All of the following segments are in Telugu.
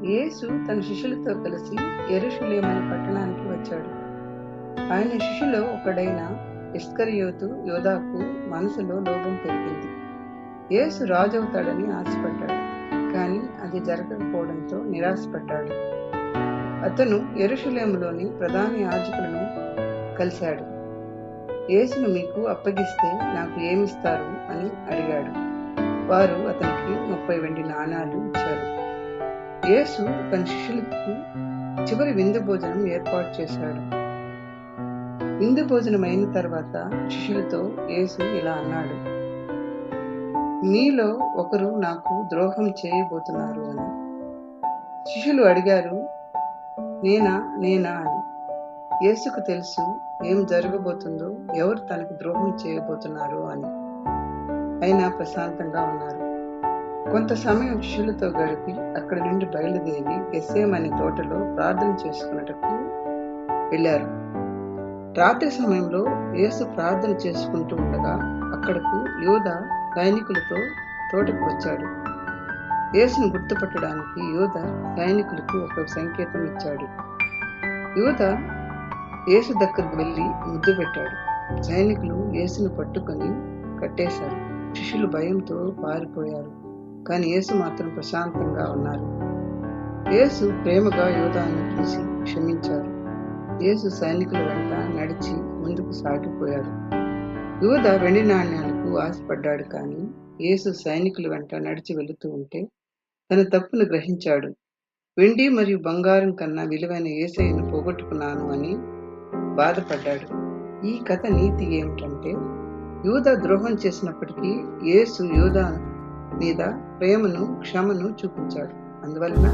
యేసు తన శిష్యులతో కలిసి యెరూషలేము అనే పట్టణానికి వచ్చాడు. ఆయన శిష్యులో ఒకడైన ఇస్కరియోతు యోధాకు మనసులో లోభం పెరిగింది. యేసు రాజవుతాడని ఆశపడ్డాడు, కానీ అది జరగకపోవడంతో నిరాశపడ్డాడు. అతను యెరూషలేములోని ప్రధాన యాజకులను కలిశాడు. యేసును మీకు అప్పగిస్తే నాకు ఏమిస్తారు అని అడిగాడు. వారు అతనికి 30 వెండి నాణాలు ఇచ్చారు. యేసు తన శిష్యులకు చివరి విందు భోజనం ఏర్పాటు చేశాడు. విందు భోజనం అయిన తర్వాత శిష్యులతో యేసు ఇలా అన్నాడు, మీలో ఒకరు నాకు ద్రోహం చేయబోతున్నారు అని. శిష్యులు అడిగారు, నేనా అని. యేసుకు తెలుసు ఏం జరగబోతుందో, ఎవరు తనకు ద్రోహం చేయబోతున్నారు అని. అయినా ప్రశాంతంగా ఉన్నారు. కొంత సమయం శిష్యులతో గడిపి అక్కడి నుండి బయలుదేరి గెత్సేమనే తోటలో ప్రార్థన చేసుకున్నటకు వెళ్ళారు. రాత్రి సమయంలో యేసు ప్రార్థన చేసుకుంటూ ఉండగా అక్కడకు యోధా సైనికులతో తోటకు వచ్చాడు. యేసును గుర్తుపట్టడానికి యోధా సైనికులకు ఒక సంకేతం ఇచ్చాడు. యోధా యేసు దగ్గరకు వెళ్లి ముద్దు పెట్టాడు. సైనికులు యేసును పట్టుకొని కట్టేశారు. శిష్యులు భయంతో పారిపోయారు, కానీ యేసు మాత్రం ప్రశాంతంగా ఉన్నారు. యేసు ప్రేమగా యోధాను చూసి క్షమించారు. యేసు సైనికుల వెంట నడిచి ముందుకు సాగిపోయాడు. యోధా వెండి నాణ్యాలకు ఆశపడ్డాడు, కానీ యేసు సైనికుల వెంట నడిచి వెళుతూ ఉంటే తన తప్పును గ్రహించాడు. వెండి మరియు బంగారం కన్నా విలువైన యేసయ్యను పోగొట్టుకున్నాను అని బాధపడ్డాడు. ఈ కథ నీతి ఏమిటంటే, యోధా ద్రోహం చేసినప్పటికీ యేసు యోధా మీద ప్రేమను, క్షమను చూపించాడు. అందువలన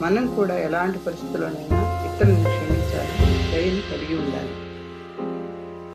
మనం కూడా ఎలాంటి పరిస్థితుల్లోనైనా ఇతరులను క్షమించాలి, దయను కలిగి ఉండాలి.